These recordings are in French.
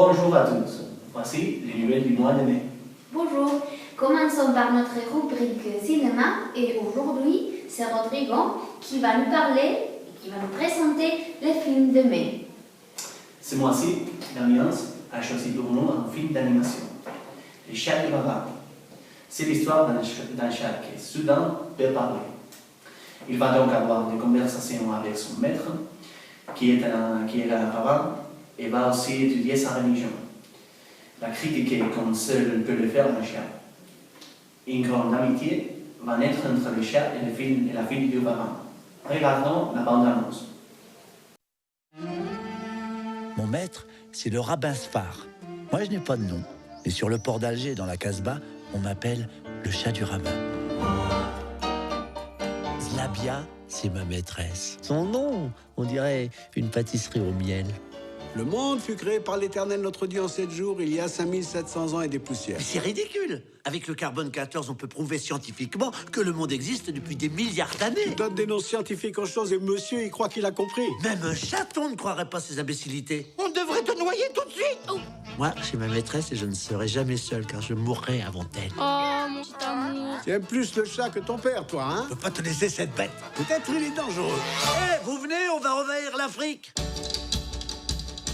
Bonjour à tous, voici les nouvelles du mois de mai. Bonjour, commençons par notre rubrique cinéma et aujourd'hui c'est Rodrigo qui va nous parler et qui va nous présenter les films de mai. Ce mois-ci, l'Alliance a choisi pour nous un film d'animation, Les Chats de Baba. C'est l'histoire d'un chat qui est soudain peut parler. Il va donc avoir des conversations avec son maître, qui est un parent, et va aussi étudier sa religion. La critiquer comme seul peut le faire un chat. Une grande amitié va naître entre le chat et la fille du parent. Regardons la bande-annonce. Mon maître, c'est le rabbin Sfar. Moi, je n'ai pas de nom, mais sur le port d'Alger, dans la Casbah, on m'appelle le chat du rabbin. Zlabia, c'est ma maîtresse. Son nom, on dirait une pâtisserie au miel. Le monde fut créé par l'Éternel notre Dieu en 7 jours, il y a 5700 ans et des poussières. Mais c'est ridicule. Avec le carbone 14, on peut prouver scientifiquement que le monde existe depuis des milliards d'années. Tu donnes des noms scientifiques aux choses et monsieur, il croit qu'il a compris. Même un chaton ne croirait pas ces imbécilités. On devrait te noyer tout de suite. Oh. Moi, j'ai ma maîtresse et je ne serai jamais seul car je mourrai avant elle. Oh, mon petit amour. Tu aimes plus le chat que ton père, toi, hein? Je peux pas te laisser cette bête. Peut-être il est dangereux. Hé, vous venez, on va envahir l'Afrique.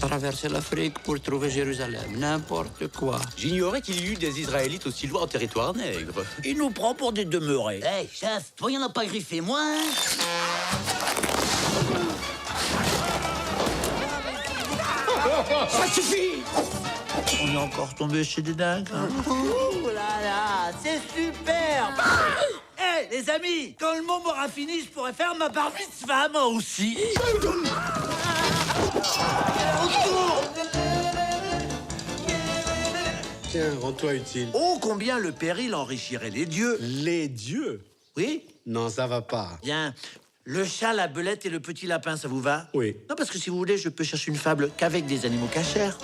Traverser l'Afrique pour trouver Jérusalem, n'importe quoi. J'ignorais qu'il y eut des Israélites aussi loin en territoire nègre. Il nous prend pour des demeurés. Hey, chef, toi, y'en a pas griffé, moi, hein? Ça suffit. On est encore tombé chez des dingues. Hein. Ouh là là, c'est super! Hé, les amis, quand le monde aura fini, je pourrais faire ma bar mitzvah, moi aussi. Tiens, rends-toi utile. Oh, combien le péril enrichirait les dieux. Les dieux? Oui? Non, ça va pas. Bien. Le chat, la belette et le petit lapin, ça vous va? Oui. Non, parce que si vous voulez, je peux chercher une fable qu'avec des animaux cachers.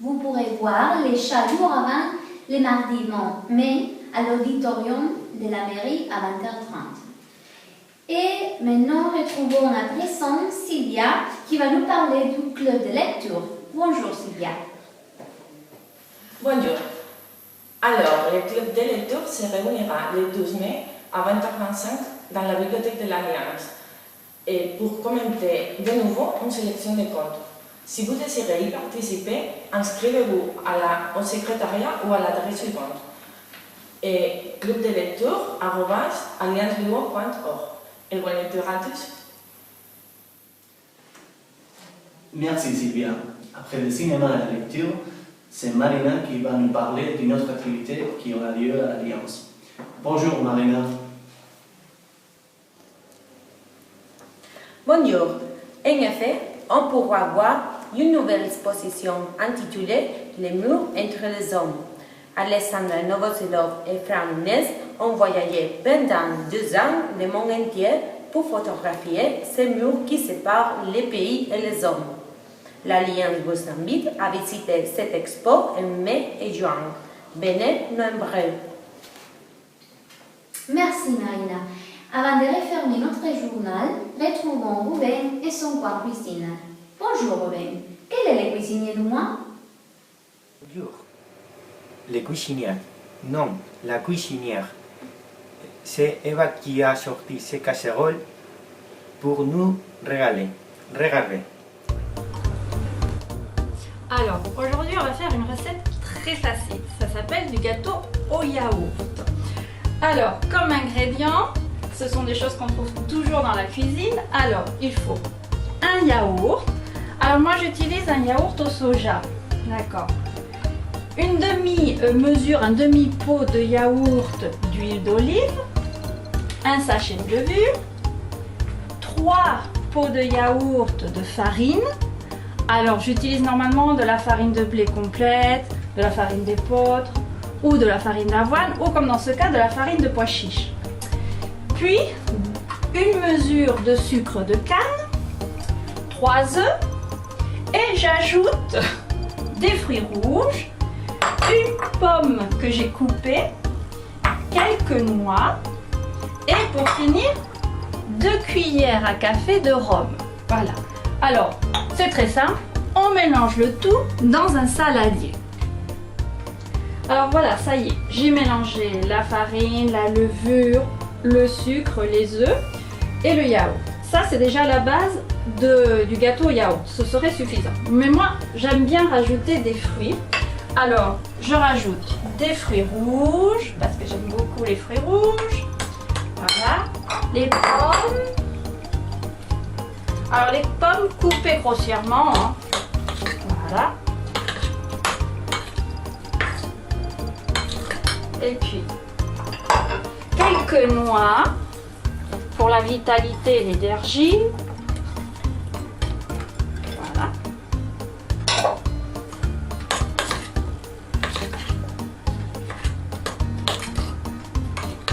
Vous pourrez voir les chats du rabbin les mardis mai à l'auditorium de la mairie à 20h30. Et maintenant, retrouvons à présent Sylvia qui va nous parler du club de lecture. Bonjour Sylvia. Bonjour. Alors, le club de lecture se réunira le 12 mai à 20h25 dans la bibliothèque de l'Alliance et pour commenter de nouveau une sélection de contes. Si vous désirez y participer, inscrivez-vous au secrétariat ou à l'adresse suivante et clubdelecture@alliancevivo.org. Et bonne lecture à tous. Merci Sylvia. Après le cinéma et la lecture, c'est Marina qui va nous parler d'une autre activité qui aura lieu à l'Alliance. Bonjour Marina. Bonjour. En effet, on pourra voir une nouvelle exposition intitulée Les murs entre les hommes. Alexandra Novoselov et Fran Nunes ont voyagé pendant 2 ans le monde entier pour photographier ces murs qui séparent les pays et les hommes. L'Alliance vous invite à visiter cette expo en mai et juin. Venez nombreux. Merci Marina. Avant de refermer notre journal, retrouvons Ruben et son coin cuisine. Bonjour Ruben. Quel est le cuisinier du mois? Bonjour. Les cuisinières. Non, la cuisinière. C'est Eva qui a sorti ces casseroles pour nous régaler. Regardez. Alors, aujourd'hui, on va faire une recette très facile. Ça s'appelle du gâteau au yaourt. Alors, comme ingrédients, ce sont des choses qu'on trouve toujours dans la cuisine. Alors, il faut un yaourt. Alors, moi, j'utilise un yaourt au soja. D'accord. Un demi-pot de yaourt d'huile d'olive, un sachet de levure, 3 pots de yaourt de farine. Alors j'utilise normalement de la farine de blé complète, de la farine d'épeautre ou de la farine d'avoine ou comme dans ce cas de la farine de pois chiche. Puis une mesure de sucre de canne, 3 œufs et j'ajoute des fruits rouges, une pomme que j'ai coupée, quelques noix et pour finir 2 cuillères à café de rhum. Voilà. Alors, c'est très simple. On mélange le tout dans un saladier. Alors voilà, ça y est, j'ai mélangé la farine, la levure, le sucre, les œufs et le yaourt. Ça, c'est déjà la base du gâteau au yaourt. Ce serait suffisant. Mais moi, j'aime bien rajouter des fruits. Alors, je rajoute des fruits rouges, parce que j'aime beaucoup les fruits rouges. Voilà. Les pommes. Alors, les pommes coupées grossièrement. Hein. Voilà. Et puis, quelques noix pour la vitalité et l'énergie. Voilà.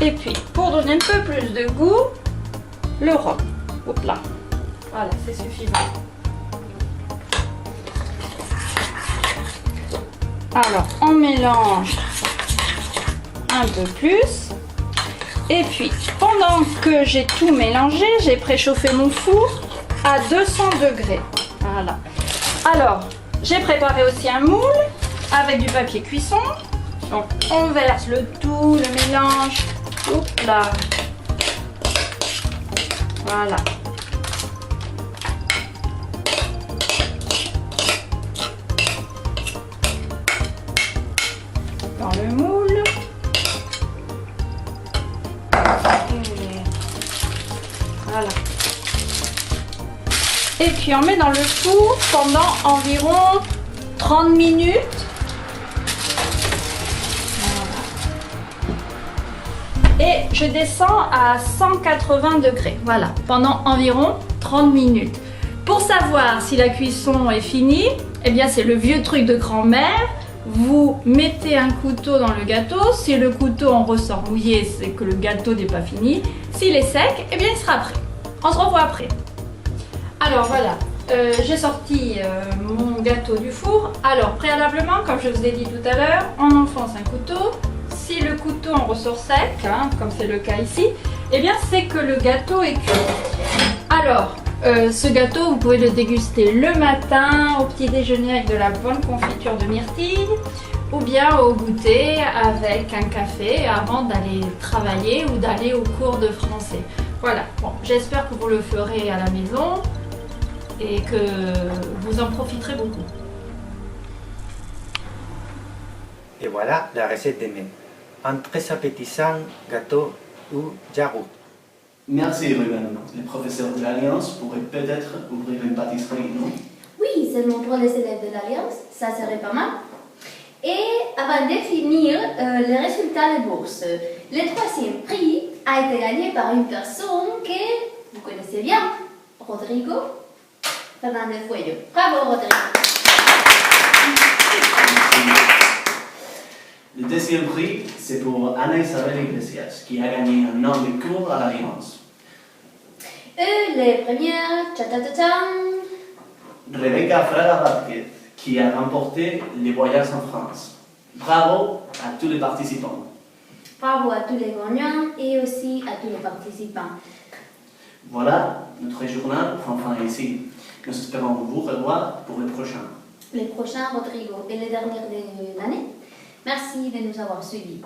Et puis, pour donner un peu plus de goût, le rhum. Oups là. Voilà, c'est suffisant. Alors, on mélange un peu plus. Et puis, pendant que j'ai tout mélangé, j'ai préchauffé mon four à 200 degrés. Voilà. Alors, j'ai préparé aussi un moule avec du papier cuisson. Donc, on verse le tout, le mélange. Oups là. Voilà. Dans le moule. Voilà. Et puis on met dans le four pendant environ 30 minutes. Voilà. Et je descends à 180 degrés. Voilà, pendant environ 30 minutes. Pour savoir si la cuisson est finie, eh bien c'est le vieux truc de grand-mère. Vous mettez un couteau dans le gâteau. Si le couteau en ressort mouillé, c'est que le gâteau n'est pas fini. S'il est sec, eh bien il sera prêt. On se revoit après. Alors voilà, j'ai sorti mon gâteau du four. Alors préalablement, comme je vous ai dit tout à l'heure, on enfonce un couteau. Si le couteau en ressort sec, hein, comme c'est le cas ici, eh bien c'est que le gâteau est cuit. Alors, ce gâteau, vous pouvez le déguster le matin, au petit déjeuner avec de la bonne confiture de myrtille, ou bien au goûter avec un café avant d'aller travailler ou d'aller au cours de français. Voilà, bon, j'espère que vous le ferez à la maison et que vous en profiterez beaucoup. Et voilà la recette de mai. Un très appétissant gâteau au yaourt. Merci Ruben. Le professeur de l'Alliance pourrait peut-être ouvrir une pâtisserie, non? Oui, seulement pour les élèves de l'Alliance, ça serait pas mal. Et avant de finir, les résultats de bourse. Le troisième prix a été gagné par une personne que vous connaissez bien, Rodrigo Fernández Fuello. Bravo Rodrigo. Le deuxième prix, c'est pour Anna-Isabelle Iglesias, qui a gagné un an de cours à l'Alliance. Et les premières, Rebecca Fraga Vázquez, qui a remporté les voyages en France. Bravo à tous les participants. Bravo à tous les gagnants et aussi à tous les participants. Voilà, notre journal prend fin ici. Nous espérons vous revoir pour le prochain. Le prochain, Rodrigo, et le dernier de l'année. Merci de nous avoir suivis.